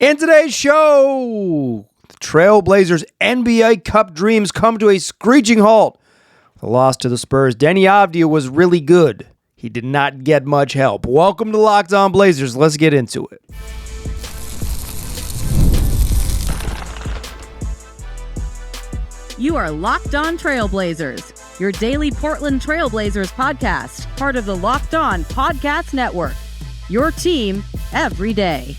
In today's show, the Trailblazers NBA Cup dreams come to a screeching halt. The loss to the Spurs. Deni Avdija was really good. He did not get much help. Welcome to Locked On Blazers. Let's get into it. You are Locked On Trailblazers, your daily Portland Trailblazers podcast, part of the Locked On Podcast Network. Your team every day.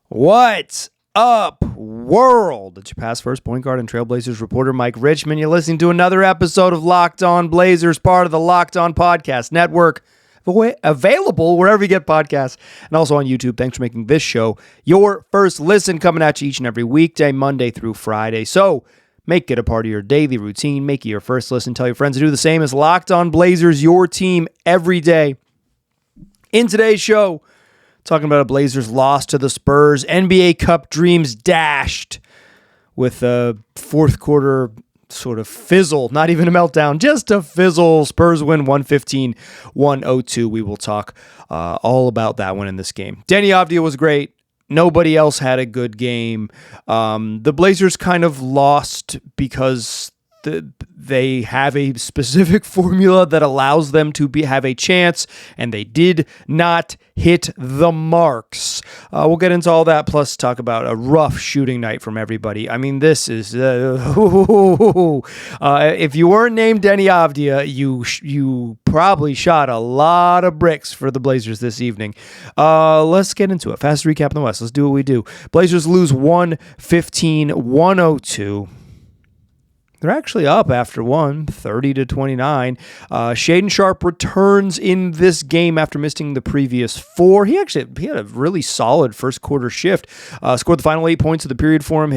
What's up, world? It's your past first point guard and Trailblazers reporter, Mike Richmond. You're listening to another episode of Locked On Blazers, part of the Locked On Podcast Network. Available wherever you get podcasts and also on YouTube. Thanks for making this show your first listen, coming at you each and every weekday, Monday through Friday. So make it a part of your daily routine. Make it your first listen. Tell your friends to do the same. As Locked On Blazers, your team every day. In today's show, talking about a Blazers loss to the Spurs, NBA Cup dreams dashed with a fourth quarter sort of fizzle, not even a meltdown, just a fizzle. Spurs win 115-102. We will talk all about that one in this game. Deni Avdija was great. Nobody else had a good game. The Blazers kind of lost because they have a specific formula that allows them to have a chance, and they did not hit the marks. We'll get into all that, plus talk about a rough shooting night from everybody. I mean, this is... if you weren't named Deni Avdija, you probably shot a lot of bricks for the Blazers this evening. Let's get into it. Fast recap in the West. Let's do what we do. Blazers lose 115-102. They're actually up after one, 30-29. Shaedon Sharpe returns in this game after missing the previous four. He had a really solid first quarter shift. Scored the final 8 points of the period for him.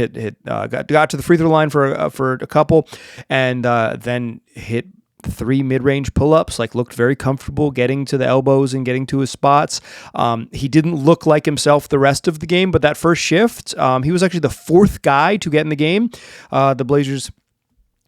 Got to the free throw line for a couple, and then hit 3 mid-range pull-ups, looked very comfortable getting to the elbows and getting to his spots. He didn't look like himself the rest of the game, but that first shift, he was actually the fourth guy to get in the game. The Blazers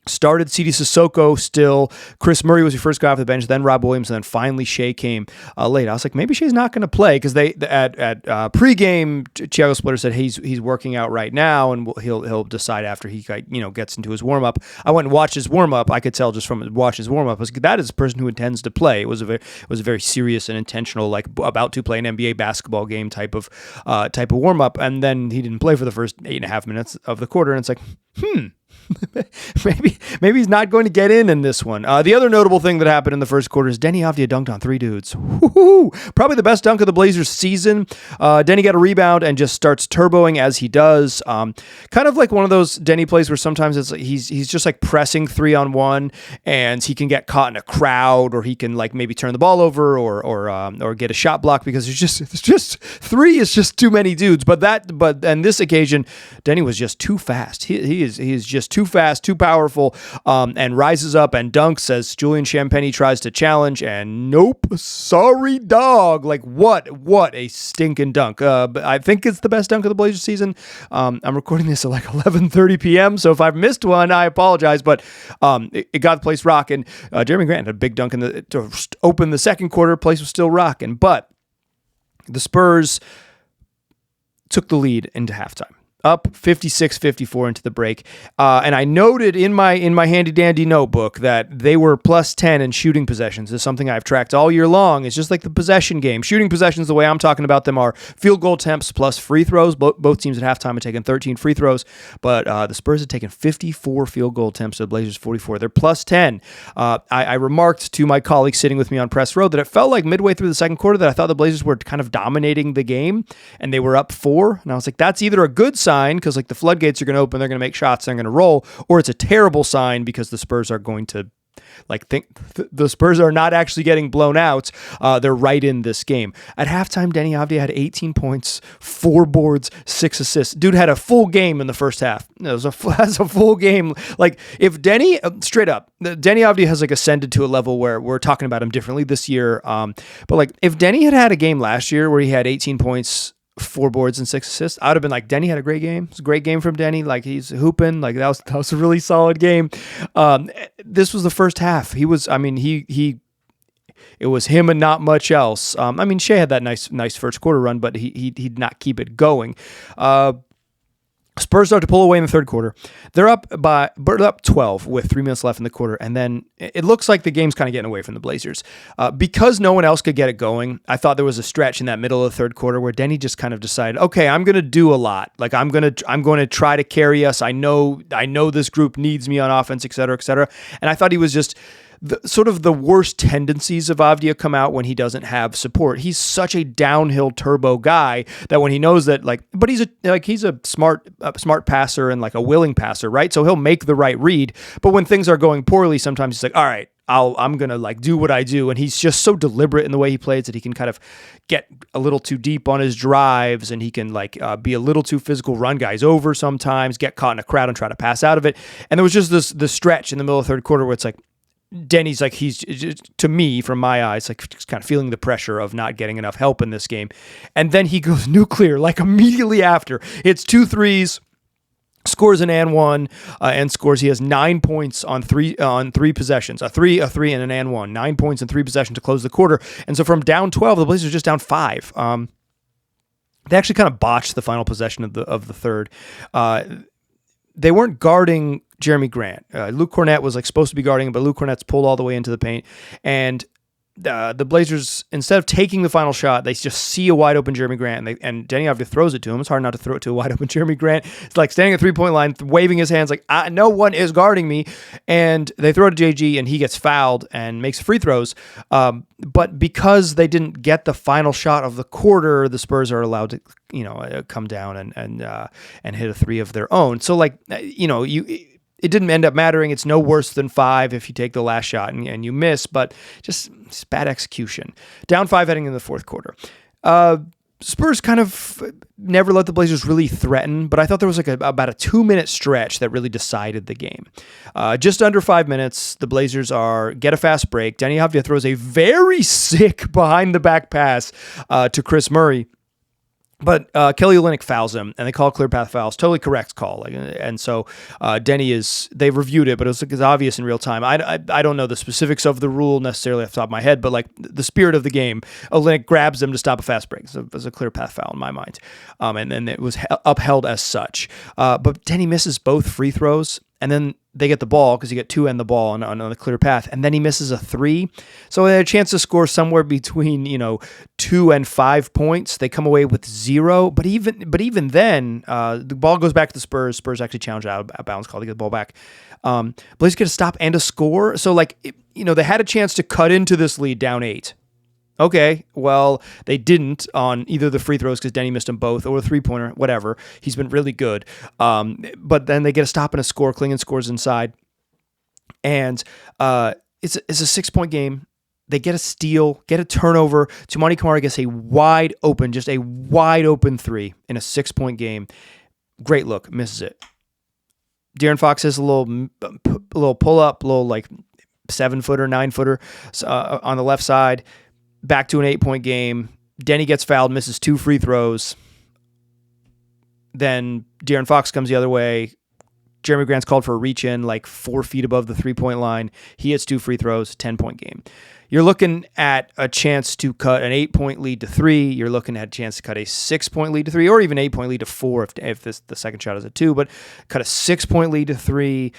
started CD Sissoko still. Chris Murray was your first guy off the bench, then Rob Williams, and then finally Shea came late. I was like, maybe Shea's not going to play, because they at pregame, Thiago Splitter said he's working out right now, and he'll decide after he gets into his warm up. I went and watched his warm up. I could tell just from watching his warm up, that is a person who intends to play. It was a very serious and intentional, about to play an NBA basketball game type of warm up, and then he didn't play for the first 8.5 minutes of the quarter, and it's like, maybe he's not going to get in this one. The other notable thing that happened in the first quarter is Deni Avdija dunked on 3 dudes. Woo-hoo! Probably the best dunk of the Blazers season. Deni got a rebound and just starts turboing as he does. Kind of like one of those Deni plays where sometimes it's he's just pressing 3-on-1, and he can get caught in a crowd, or he can maybe turn the ball over or get a shot block, because it's just 3 is just too many dudes. But on this occasion, Deni was just too fast. He is just too fast, too powerful, and rises up and dunks as Julian Champagnie tries to challenge, and nope, sorry dog. What a stinking dunk. I think it's the best dunk of the Blazers season. I'm recording this at 11:30 p.m., so if I've missed one, I apologize, but it got the place rocking. Jeremy Grant had a big dunk to open the second quarter. Place was still rocking, but the Spurs took the lead into halftime, up 56-54 into the break. And I noted in my handy-dandy notebook that they were plus 10 in shooting possessions. This is something I've tracked all year long. It's just the possession game. Shooting possessions, the way I'm talking about them, are field goal attempts plus free throws. Both teams at halftime had taken 13 free throws, but the Spurs had taken 54 field goal attempts to the Blazers 44. They're plus 10. I remarked to my colleague sitting with me on press row that it felt like midway through the second quarter that I thought the Blazers were kind of dominating the game, and they were up 4. And I was like, that's either a good sign, because the floodgates are going to open, they're going to make shots, they're going to roll, or it's a terrible sign because the Spurs are going to think the Spurs are not actually getting blown out. They're right in this game. At halftime, Deni Avdija had 18 points, 4 boards, 6 assists. Dude had a full game in the first half. That's a full game. If Deni, straight up, Deni Avdija has ascended to a level where we're talking about him differently this year. But if Deni had a game last year where he had 18 points, 4 boards and 6 assists, I would have been like, Deni had a great game. It's a great game from Deni. He's hooping. That was a really solid game. This was the first half. He was, he It was him and not much else. I mean, Shea had that nice first quarter run, but he did not keep it going. Spurs start to pull away in the third quarter. They're up 12 with 3 minutes left in the quarter, and then it looks like the game's kind of getting away from the Blazers. Because no one else could get it going, I thought there was a stretch in that middle of the third quarter where Deni just kind of decided, okay, I'm going to do a lot. Like I'm going to try to carry us. I know this group needs me on offense, et cetera, et cetera. And I thought he was just sort of the worst tendencies of Avdija come out when he doesn't have support. He's such a downhill turbo guy that when he knows that, but he's a smart passer and like a willing passer, right? So he'll make the right read. But when things are going poorly, sometimes he's like, all right, I'm going to like do what I do. And he's just so deliberate in the way he plays that he can kind of get a little too deep on his drives, and he can be a little too physical, run guys over sometimes, get caught in a crowd and try to pass out of it. And there was just this stretch in the middle of the third quarter where it's like, Deni's like, he's, to me, from my eyes, like just kind of feeling the pressure of not getting enough help in this game. And then he goes nuclear, like immediately after. Hits 2 threes, scores an and one, and scores. He has 9 points on three possessions, a three, and an and one. 9 points and 3 possessions to close the quarter. And so from down 12, the Blazers are just down 5. They actually kind of botched the final possession of the third. They weren't guarding Jeremy Grant. Luke Cornett was supposed to be guarding him, but Luke Cornett's pulled all the way into the paint. And the Blazers, instead of taking the final shot, they just see a wide open Jeremy Grant, and Deni Avdija throws it to him. It's hard not to throw it to a wide open Jeremy Grant. It's like standing at the 3-point line, waving his hands like, no one is guarding me. And they throw it to JG, and he gets fouled and makes free throws. But because they didn't get the final shot of the quarter, the Spurs are allowed to come down and hit a 3 of their own. So it didn't end up mattering. It's no worse than 5 if you take the last shot and you miss, but just bad execution. Down 5 heading in the fourth quarter. Spurs kind of never let the Blazers really threaten, but I thought there was about a 2-minute stretch that really decided the game. Just under 5 minutes, the Blazers get a fast break. Deni Avdija throws a very sick behind-the-back pass to Chris Murray. But Kelly Olynyk fouls him, and they call clear path fouls. Totally correct call. And so Deni they've reviewed it, but it was obvious in real time. I don't know the specifics of the rule necessarily off the top of my head, but the spirit of the game, Olynyk grabs him to stop a fast break. So it was a clear path foul in my mind. And then it was upheld as such. But Deni misses both free throws, and then they get the ball because you get 2 and the ball on the clear path, and then he misses a 3. So they had a chance to score somewhere between 2 and 5 points. They come away with 0, but even then, the ball goes back to the Spurs. Spurs actually challenge out of bounds call to get the ball back. Blazers get a stop and a score. So they had a chance to cut into this lead down 8. Okay, well, they didn't on either the free throws because Deni missed them both, or a 3-pointer, whatever. He's been really good. But then they get a stop and a score. Klingon scores inside. And it's a 6-point game. They get a steal, get a turnover. Toumani Camara gets a wide open 3 in a 6-point game. Great look, misses it. De'Aaron Fox has a little pull-up, little 7-footer, 9-footer on the left side. Back to an 8-point game. Deni gets fouled, misses 2 free throws. Then De'Aaron Fox comes the other way. Jeremy Grant's called for a reach-in 4 feet above the 3-point line. He hits 2 free throws, 10-point game. You're looking at a chance to cut an 8-point lead to 3. You're looking at a chance to cut a 6-point lead to 3, or even 8-point lead to 4 if the second shot is a 2. But cut a 6-point lead to 3.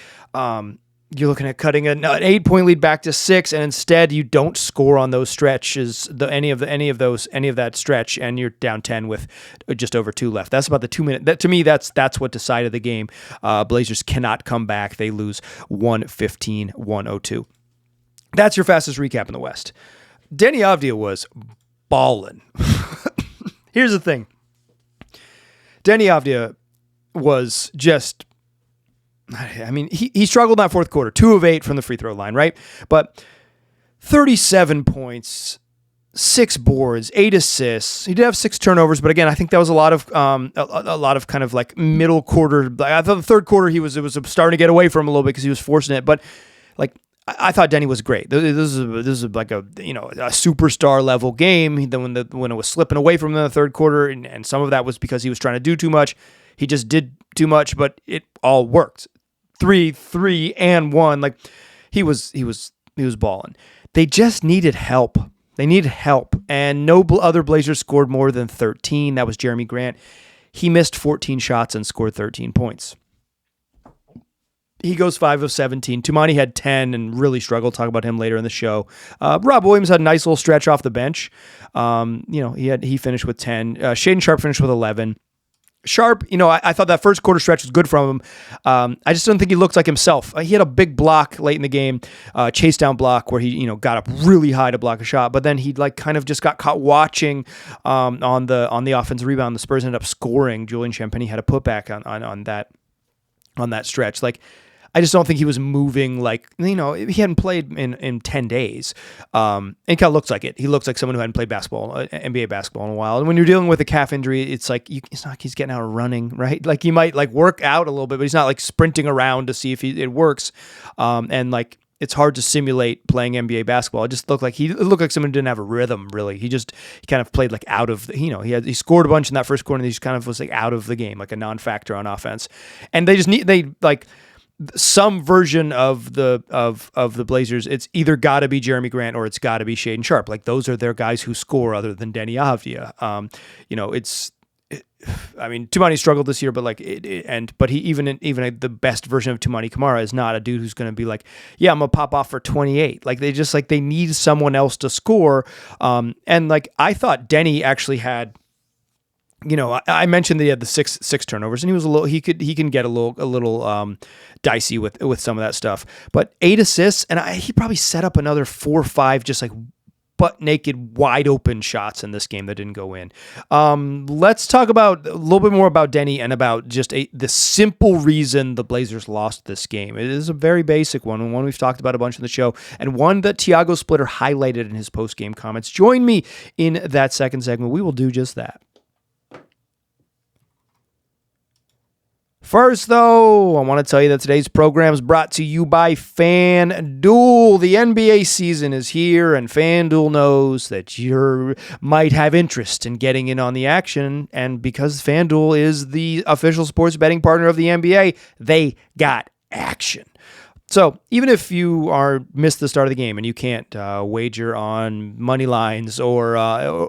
You're looking at cutting an 8-point lead back to 6, and instead you don't score on those stretches, any of that stretch, and you're down 10 with just over 2 left. That's about the 2-minute. To me, that's what decided the game. Blazers cannot come back. They lose 115-102. That's your fastest recap in the West. Deni Avdija was ballin'. Here's the thing. Deni Avdija was just... he struggled in that fourth quarter, 2 of 8 from the free throw line, right? But 37 points, 6 boards, 8 assists. He did have 6 turnovers, but again, I think that was a lot of kind of middle quarter. I thought the third quarter it was starting to get away from him a little bit because he was forcing it, but I thought Deni was great. This is a superstar level game. Then when it was slipping away from him in the third quarter, and some of that was because he was trying to do too much. He just did too much, but it all worked. 3, and 1. He was balling. They just needed help. They needed help. And no other Blazers scored more than 13. That was Jeremy Grant. He missed 14 shots and scored 13 points. He goes 5 of 17. Tumani had 10 and really struggled. Talk about him later in the show. Rob Williams had a nice little stretch off the bench. He finished with 10. Shaedon Sharpe finished with 11. Sharpe, I thought that first quarter stretch was good from him. I just don't think he looked like himself. He had a big block late in the game, chase down block where he, got up really high to block a shot, but then he kind of just got caught watching on the offensive rebound. The Spurs ended up scoring. Julian Champagnie had a putback on that stretch. I just don't think he was moving he hadn't played in 10 days. And it kind of looks like it. He looks like someone who hadn't played NBA basketball in a while. And when you're dealing with a calf injury, it's it's not like he's getting out of running, right? He might work out a little bit, but he's not sprinting around to see if it works. It's hard to simulate playing NBA basketball. It just looked like someone who didn't have a rhythm, really. He kind of played out of, he scored a bunch in that first quarter and he just kind of was out of the game, like a non-factor on offense. And they some version of the Blazers, it's either got to be Jeremy Grant or it's got to be Shaedon Sharpe. Those are their guys who score other than Deni Avdija. Tumani struggled this year, but he even the best version of Tumani Kamara is not a dude who's going to be I'm gonna pop off for 28. They need someone else to score. I thought Deni actually had. I mentioned that he had the six turnovers, and he was he can get a little dicey with some of that stuff. But 8 assists, and he probably set up another 4 or 5 just butt naked, wide open shots in this game that didn't go in. Let's talk about a little bit more about Deni and about just the simple reason the Blazers lost this game. It is a very basic one, and one we've talked about a bunch in the show, and one that Tiago Splitter highlighted in his post-game comments. Join me in that second segment. We will do just that. First, though, I want to tell you that today's program is brought to you by FanDuel. The NBA season is here, and FanDuel knows that you might have interest in getting in on the action. And because FanDuel is the official sports betting partner of the NBA, they got action. So even if you missed the start of the game and you can't wager on money lines or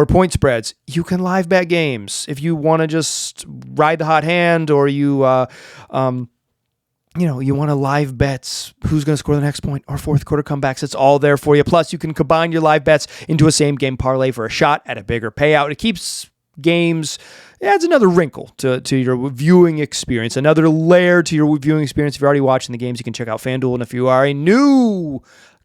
point spreads, you can live bet games. If you want to just ride the hot hand, or you want to live bets who's going to score the next point or fourth quarter comebacks, it's all there for you. Plus, you can combine your live bets into a same game parlay for a shot at a bigger payout. It keeps games. It adds another wrinkle to your viewing experience, another layer to your viewing experience. If you're already watching the games, you can check out FanDuel. And if you are a new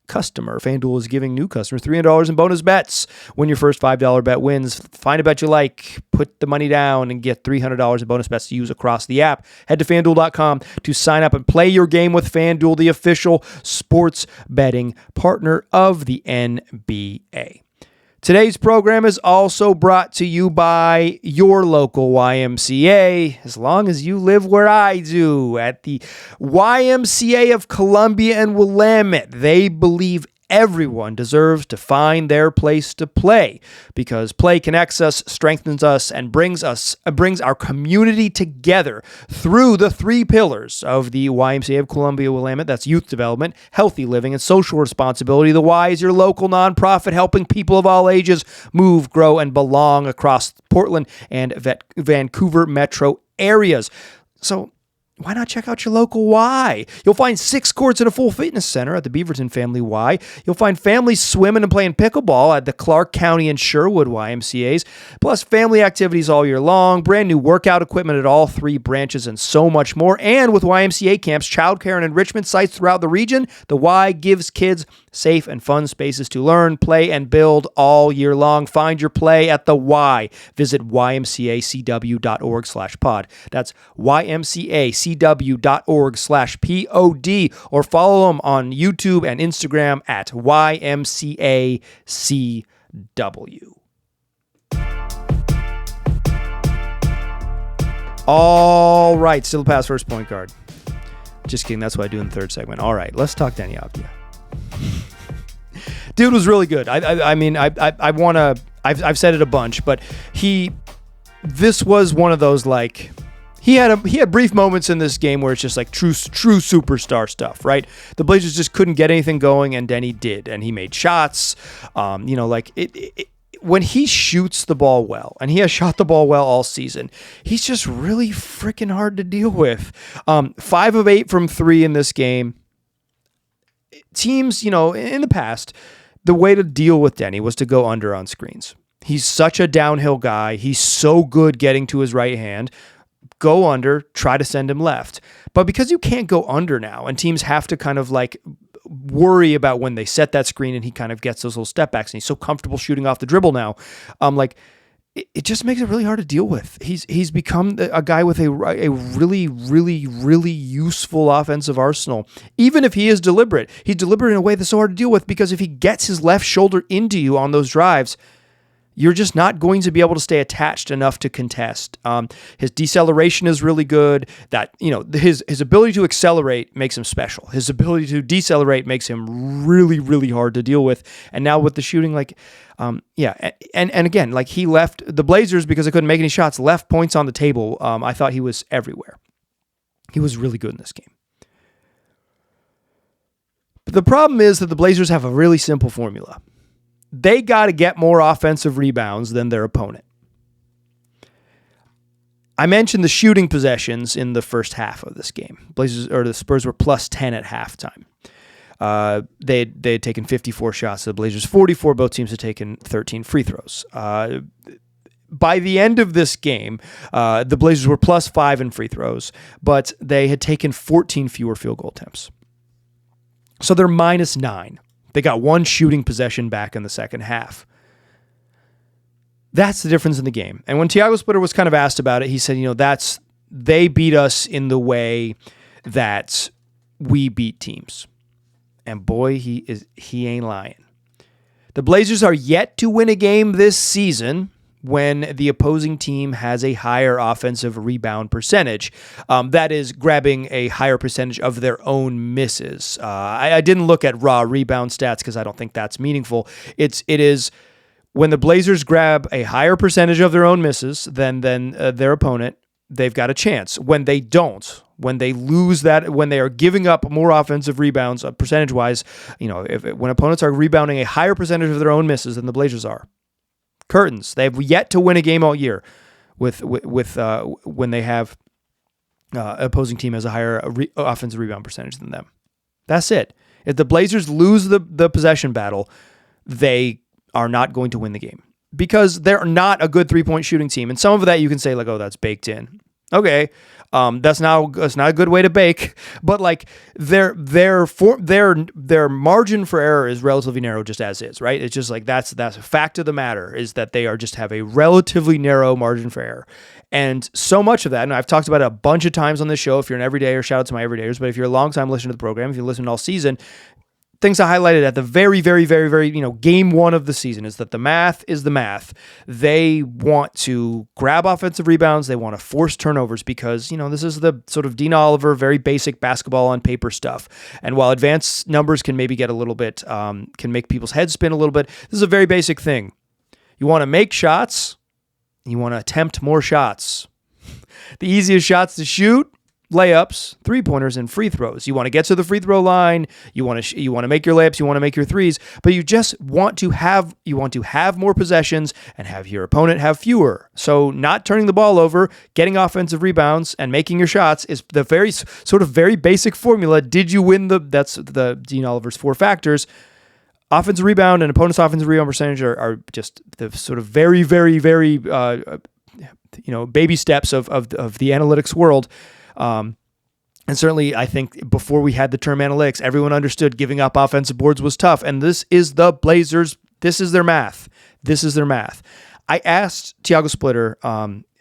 customer, FanDuel is giving new customers $300 in bonus bets when your first $5 bet wins. Find a bet you like, put the money down, and get $300 in bonus bets to use across the app. Head to FanDuel.com to sign up and play your game with FanDuel, the official sports betting partner of the NBA. Today's program is also brought to you by your local YMCA, as long as you live where I do, at the YMCA of Columbia and Willamette. They believe everyone deserves to find their place to play, because play connects us, strengthens us, and brings our community together through the 3 pillars of the YMCA of Columbia-Willamette. That's youth development, healthy living, and social responsibility. The Y is your local nonprofit helping people of all ages move, grow, and belong across Portland and Vancouver metro areas. So why not check out your local Y? You'll find 6 courts and a full fitness center at the Beaverton Family Y. You'll find families swimming and playing pickleball at the Clark County and Sherwood YMCAs, plus family activities all year long, brand new workout equipment at all 3 branches, and so much more. And with YMCA camps, childcare, and enrichment sites throughout the region, the Y gives kids safe and fun spaces to learn, play, and build all year long. Find your play at the Y. Visit ymcacw.org/pod. That's ymcacw.org/pod, or follow them on YouTube and Instagram at YMCACW. All right, still pass first point guard. Just kidding, that's what I do in the third segment. All right, let's talk Deni Avdija. Dude was really good. I've said it a bunch, but this was one of those, He had brief moments in this game where it's just like true superstar stuff, right? The Blazers just couldn't get anything going, and Deni did, and he made shots. When he shoots the ball well, and he has shot the ball well all season, he's just really freaking hard to deal with. 5 of 8 from 3 in this game. Teams, in the past, the way to deal with Deni was to go under on screens. He's such a downhill guy. He's so good getting to his right hand. Go under, try to send him left. But because you can't go under now, and teams have to kind of like worry about when they set that screen, and he kind of gets those little step backs, and he's so comfortable shooting off the dribble now, it just makes it really hard to deal with. He's become a guy with a really, really, really useful offensive arsenal. Even if he is deliberate, he's deliberate in a way that's so hard to deal with, because if he gets his left shoulder into you on those drives, you're just not going to be able to stay attached enough to contest. His deceleration is really good. That his ability to accelerate makes him special. His ability to decelerate makes him really, really hard to deal with. And now with the shooting, and again, like he left the Blazers because they couldn't make any shots. Left points on the table. I thought he was everywhere. He was really good in this game. But the problem is that the Blazers have a really simple formula. They got to get more offensive rebounds than their opponent. I mentioned the shooting possessions in the first half of this game. The Spurs were plus 10 at halftime. They had taken 54 shots. The Blazers 44. Both teams had taken 13 free throws. By the end of this game, the Blazers were plus 5 in free throws, but they had taken 14 fewer field goal attempts. So they're minus 9. They got 1 shooting possession back in the second half. That's the difference in the game. And when Tiago Splitter was kind of asked about it, he said, they beat us in the way that we beat teams. And boy, he ain't lying. The Blazers are yet to win a game this season when the opposing team has a higher offensive rebound percentage. That is grabbing a higher percentage of their own misses. I didn't look at raw rebound stats because I don't think that's meaningful. It is when the Blazers grab a higher percentage of their own misses than their opponent, they've got a chance. When they don't, when they lose that, when they are giving up more offensive rebounds percentage-wise, when opponents are rebounding a higher percentage of their own misses than the Blazers are, curtains. They have yet to win a game all year with when they have opposing team has a higher offensive rebound percentage than them. That's it. If the Blazers lose the possession battle, they are not going to win the game because they're not a good 3-point shooting team. And some of that you can say that's baked in. Okay. That's not a good way to bake, but like their margin for error is relatively narrow just as is, right? It's just like that's a fact of the matter is that they have a relatively narrow margin for error. And so much of that, and I've talked about it a bunch of times on this show, if you're an everydayer, shout out to my everydayers, but if you're a long time listener to the program, if you listen all season, things I highlighted at the very, very, very, very, game 1 of the season is that the math is the math. They want to grab offensive rebounds. They want to force turnovers because, this is the sort of Dean Oliver, very basic basketball on paper stuff. And while advanced numbers can maybe get a little bit, can make people's heads spin a little bit, this is a very basic thing. You want to make shots. You want to attempt more shots. The easiest shots to shoot, layups, 3-pointers, and free throws. You want to get to the free throw line. You want to make your layups. You want to make your threes. But you just want to have more possessions and have your opponent have fewer. So not turning the ball over, getting offensive rebounds, and making your shots is the very basic formula. Did you win that's the Dean Oliver's 4 factors. Offensive rebound and opponent's offensive rebound percentage are just the sort of very, very, very baby steps of the analytics world. And certainly, I think before we had the term analytics, everyone understood giving up offensive boards was tough. And this is the Blazers. This is their math. I asked Tiago Splitter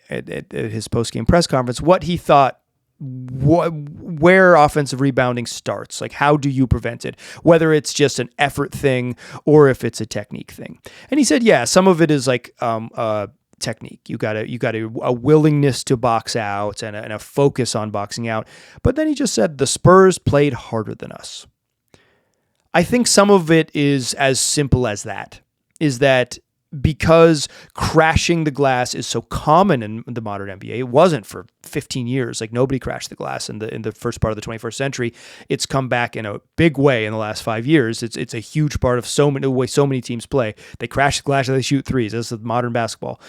at his post-game press conference what he thought, where offensive rebounding starts. Like, how do you prevent it? Whether it's just an effort thing or if it's a technique thing. And he said, yeah, some of it is like technique. You got a willingness to box out and a focus on boxing out. But then he just said the Spurs played harder than us. I think some of it is as simple as that, is that because crashing the glass is so common in the modern NBA. It wasn't for 15 years. Like, nobody crashed the glass in the first part of the 21st century. It's come back in a big way in the last 5 years. It's a huge part of the way so many teams play. They crash the glass and they shoot threes. This is modern basketball.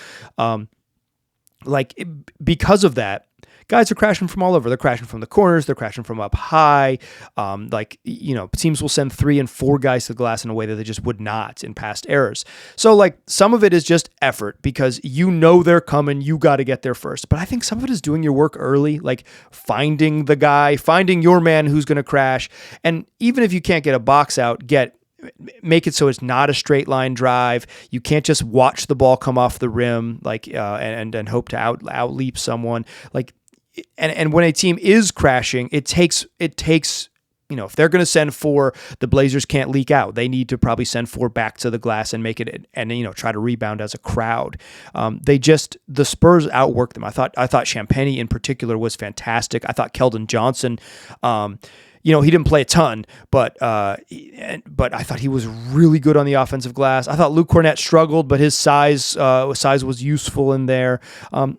Because of that, guys are crashing from all over. They're crashing from the corners. They're crashing from up high. Teams will send 3 and 4 guys to the glass in a way that they just would not in past eras. So, some of it is just effort because they're coming. You got to get there first. But I think some of it is doing your work early, like finding the guy, finding your man who's going to crash. And even if you can't get a box out, make it so it's not a straight line drive. You can't just watch the ball come off the rim and hope to out leap someone. And when a team is crashing, it takes if they're going to send 4, the Blazers can't leak out. They need to probably send 4 back to the glass and make it and try to rebound as a crowd. The Spurs outworked them. I thought Champagnie in particular was fantastic. I thought Keldon Johnson, he didn't play a ton, but I thought he was really good on the offensive glass. I thought Luke Cornett struggled, but his size was useful in there.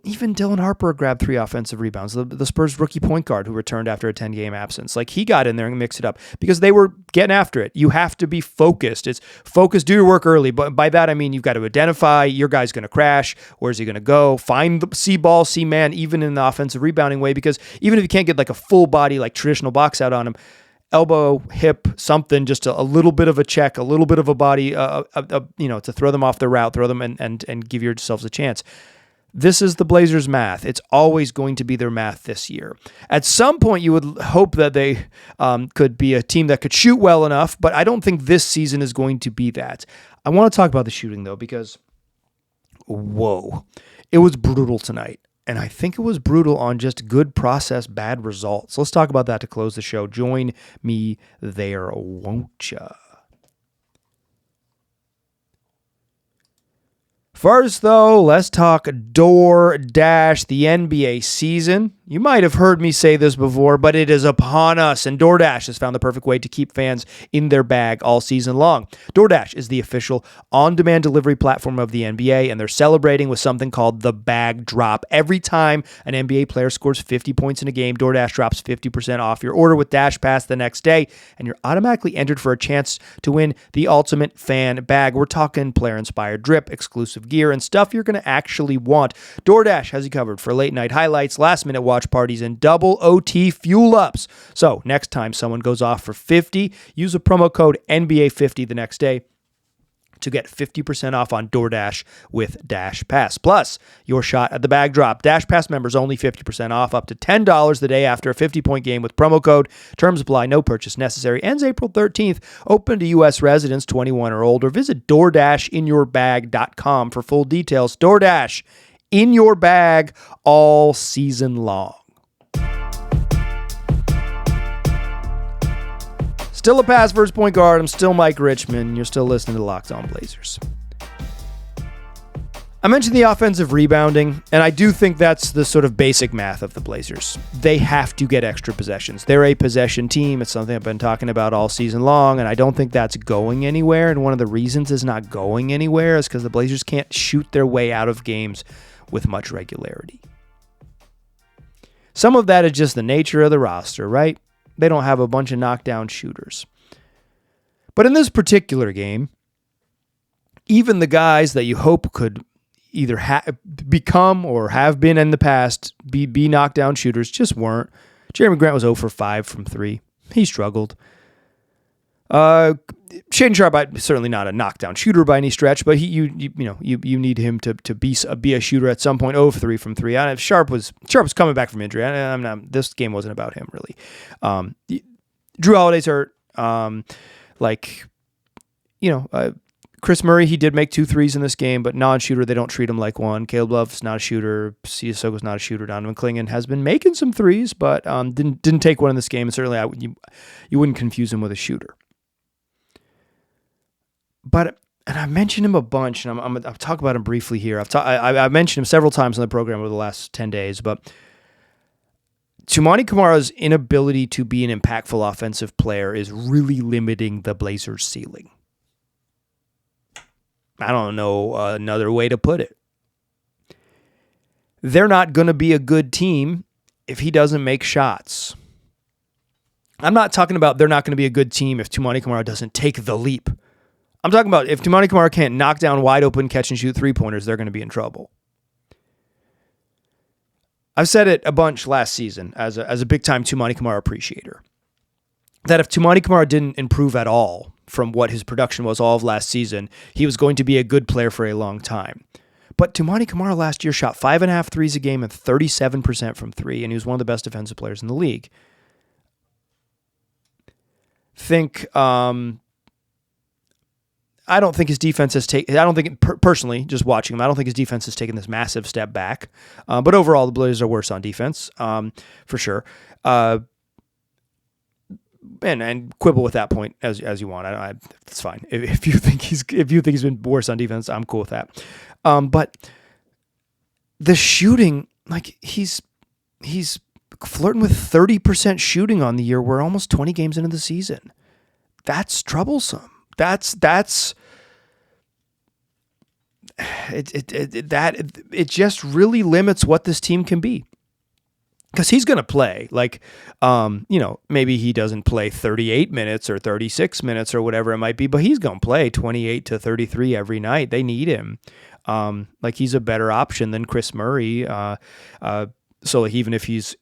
Even Dylan Harper grabbed 3 offensive rebounds. The Spurs rookie point guard who returned after a 10-game absence, he got in there and mixed it up because they were getting after it. You have to be focused. It's focus, do your work early. But by that I mean you've got to identify your guy's going to crash. Where's he going to go? Find the see ball, see man, even in the offensive rebounding way, because even if you can't get a full body traditional box out on him, elbow, hip, something, just a little bit of a check, a little bit of a body, to throw them off their route, throw them and give yourselves a chance. This is the Blazers' math. It's always going to be their math this year. At some point, you would hope that they could be a team that could shoot well enough, but I don't think this season is going to be that. I want to talk about the shooting, though, because, it was brutal tonight. And I think it was brutal on just good process, bad results. Let's talk about that to close the show. Join me there, won't ya? First, though, let's talk DoorDash, the NBA season. You might have heard me say this before, but it is upon us, and DoorDash has found the perfect way to keep fans in their bag all season long. DoorDash is the official on-demand delivery platform of the NBA, and they're celebrating with something called the Bag Drop. Every time an NBA player scores 50 points in a game, DoorDash drops 50% off your order with Dash Pass the next day, and you're automatically entered for a chance to win the ultimate fan bag. We're talking player-inspired drip, exclusive gear, and stuff you're going to actually want. DoorDash has you covered for late-night highlights, last-minute watch parties, and double OT fuel-ups. So next time someone goes off for 50, use a promo code NBA50 the next day to get 50% off on DoorDash with Dash Pass. Plus, your shot at the bag drop. Dash Pass members only 50% off, up to $10 the day after a 50-point game with promo code. Terms apply, no purchase necessary. Ends April 13th. Open to U.S. residents 21 or older. Visit DoorDashInYourBag.com for full details. DoorDash, in your bag all season long. Still a pass first point guard. I'm still Mike Richmond. You're still listening to Locked On Blazers. I mentioned the offensive rebounding, and I do think that's the sort of basic math of the Blazers. They have to get extra possessions. They're a possession team. It's something I've been talking about all season long, and I don't think that's going anywhere. And one of the reasons it's not going anywhere is because the Blazers can't shoot their way out of games with much regularity. Some of that is just the nature of the roster, right? They don't have a bunch of knockdown shooters. But in this particular game, even the guys that you hope could either become or have been in the past be knockdown shooters just weren't. Jeremy Grant was 0 for 5 from 3. He struggled. Shaedon Sharpe, certainly not a knockdown shooter by any stretch, but you need him to be a shooter at some point. 0 for 3 from 3. Sharpe was coming back from injury. This game wasn't about him really. Drew Holiday's hurt. Chris Murray, he did make 2 threes in this game, but non-shooter, they don't treat him like one. Caleb Love's not a shooter. Siasogo's not a shooter. Donovan Clingan has been making some threes, but didn't take one in this game, and certainly you wouldn't confuse him with a shooter. But, and I mentioned him a bunch, and I'll talk about him briefly here. I've mentioned him several times on the program over the last 10 days, but Toumani Camara's inability to be an impactful offensive player is really limiting the Blazers' ceiling. I don't know another way to put it. They're not going to be a good team if he doesn't make shots. I'm not talking about they're not going to be a good team if Toumani Camara doesn't take the leap. I'm talking about if Toumani Camara can't knock down wide open catch and shoot three-pointers, they're going to be in trouble. I've said it a bunch last season as a big-time Toumani Camara appreciator, that if Toumani Camara didn't improve at all from what his production was all of last season, he was going to be a good player for a long time. But Toumani Camara last year shot 5.5 threes a game and 37% from three, and he was one of the best defensive players in the league. I don't think his defense has taken. I don't think personally, just watching him, I don't think his defense has taken this massive step back. But overall, the Blazers are worse on defense, for sure. And quibble with that point as you want. It's fine. If you think he's been worse on defense, I'm cool with that. But the shooting, like he's flirting with 30% shooting on the year. We're almost 20 games into the season. That's troublesome. It just really limits what this team can be. Because he's going to play, maybe he doesn't play 38 minutes or 36 minutes or whatever it might be, but he's going to play 28 to 33 every night. They need him. He's a better option than Chris Murray. So even if he's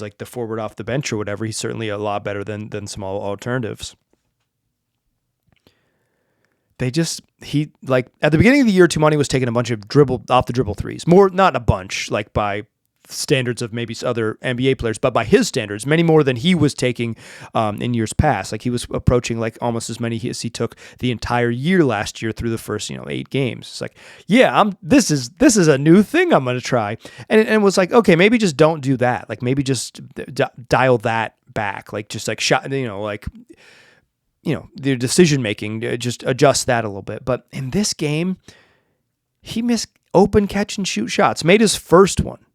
like the forward off the bench or whatever, he's certainly a lot better than some alternatives. At the beginning of the year, Toumani was taking a bunch of off the dribble threes. More, not a bunch, like by standards of maybe other NBA players, but by his standards, many more than he was taking in years past. Like he was approaching like almost as many as he took the entire year last year through the first 8 games. It's like, yeah, this is a new thing I'm going to try, and it was like, okay, maybe just don't do that. Like maybe just dial that back. Like just like shot, their decision making, just adjust that a little bit. But in this game, he missed open catch and shoot shots, made his first one,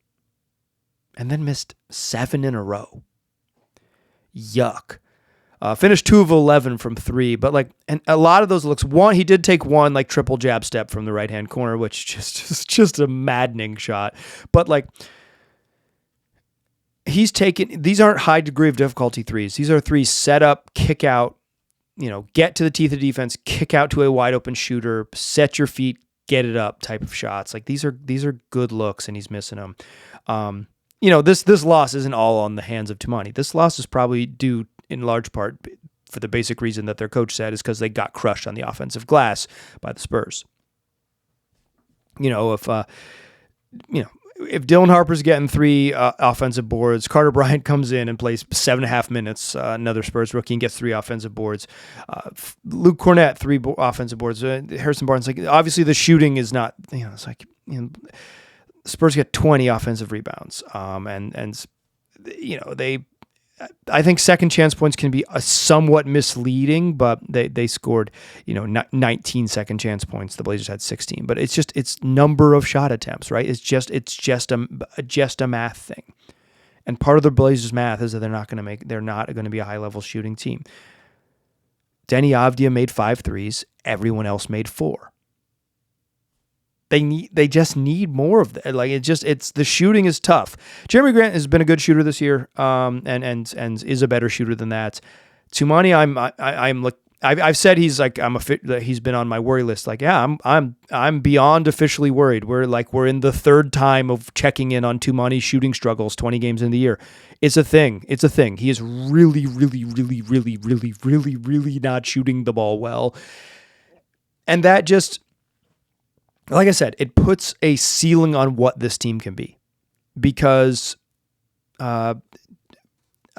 and then missed 7 in a row. Yuck. Finished 2 of 11 from 3, but and a lot of those looks. He did take one triple jab step from the right hand corner, which just a maddening shot. But he's taken. These aren't high degree of difficulty threes. These are threes set up, kick out. Get to the teeth of defense, kick out to a wide open shooter, set your feet, get it up type of shots. These are good looks, and he's missing them. This loss isn't all on the hands of Toumani. This loss is probably due in large part for the basic reason that their coach said is because they got crushed on the offensive glass by the Spurs. If Dylan Harper's getting 3 offensive boards, Carter Bryant comes in and plays 7.5 minutes, another Spurs rookie, and gets 3 offensive boards. Luke Cornett, 3 offensive boards. Harrison Barnes, obviously the shooting is not, Spurs get 20 offensive rebounds. I think second chance points can be somewhat misleading, but they scored, 19 second chance points. The Blazers had 16, but it's number of shot attempts, right? It's just a math thing. And part of the Blazers math is that they're not going to be a high level shooting team. Deni Avdija made 5 threes. Everyone else made 4. They just need more of that. It's the shooting is tough. Jeremy Grant has been a good shooter this year, and is a better shooter than that. Toumani, I've said he's he's been on my worry list. I'm beyond officially worried. We're in the 3rd time of checking in on Toumani's shooting struggles 20 games in the year. It's a thing. He is really, really, really, really, really, really, really not shooting the ball well, and that just. Like I said, it puts a ceiling on what this team can be, because I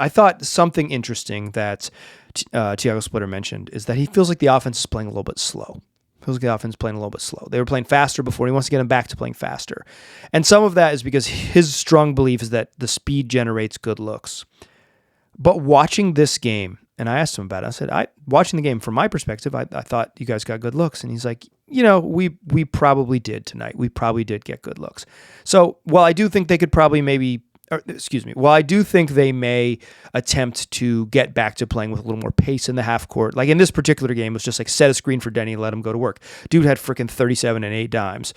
thought something interesting that Tiago Splitter mentioned is that he feels like the offense is playing a little bit slow. They were playing faster before. He wants to get them back to playing faster. And some of that is because his strong belief is that the speed generates good looks. But watching this game, and I asked him about it, I said, watching the game from my perspective, I thought you guys got good looks. And he's like, we probably did tonight. We probably did get good looks. So while I do think they could probably maybe While I do think they may attempt to get back to playing with a little more pace in the half court, like in this particular game, it was just like set a screen for Deni, let him go to work. Dude had freaking 37 and 8 dimes.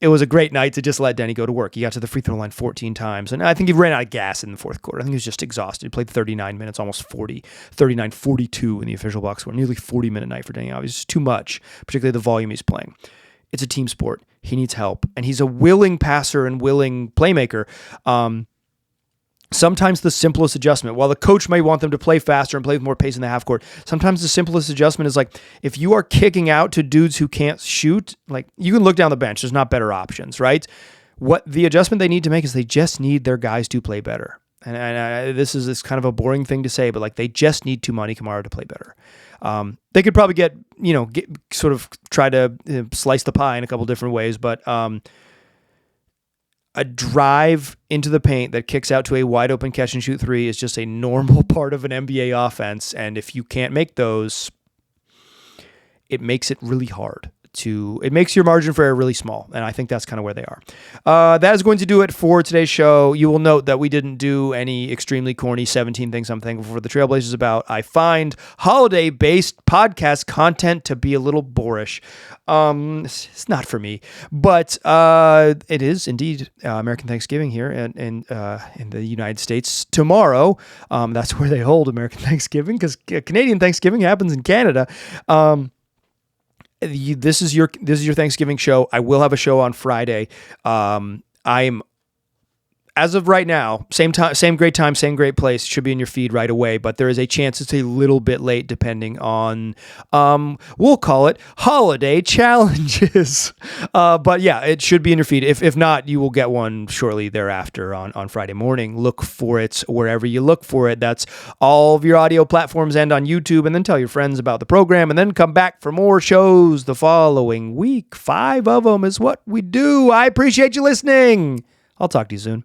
It was a great night to just let Deni go to work. He got to the free throw line 14 times, and I think he ran out of gas in the fourth quarter. I think he was just exhausted. He played 39 minutes, almost 40, 39-42 in the official box score. Nearly 40-minute night for Deni Avdija. It's too much, particularly the volume he's playing. It's a team sport. He needs help, and he's a willing passer and willing playmaker. Sometimes the simplest adjustment, while the coach may want them to play faster and play with more pace in the half court, sometimes the simplest adjustment is like, if you are kicking out to dudes who can't shoot, like you can look down the bench, there's not better options, right? What the adjustment they need to make is they just need their guys to play better. And this is kind of a boring thing to say, but like they just need Toumani Camara to play better. They could probably try to slice the pie in a couple different ways, but a drive into the paint that kicks out to a wide open catch and shoot three is just a normal part of an NBA offense. And if you can't make those, it makes it really hard. It makes your margin for error really small, and I think that's kind of where they are. That is going to do it for today's show. You will note that we didn't do any extremely corny 17 things I'm thankful for the Trailblazers about. I find holiday-based podcast content to be a little boorish. It's not for me, but it is indeed American Thanksgiving here in the United States tomorrow. That's where they hold American Thanksgiving, because Canadian Thanksgiving happens in Canada. This is your Thanksgiving show. I will have a show on Friday. I'm, as of right now, same great time, same great place. Should be in your feed right away, but there is a chance it's a little bit late depending on, we'll call it holiday challenges. But yeah, it should be in your feed. If not, you will get one shortly thereafter on Friday morning. Look for it wherever you look for it. That's all of your audio platforms and on YouTube, and then tell your friends about the program, and then come back for more shows the following week. 5 of them is what we do. I appreciate you listening. I'll talk to you soon.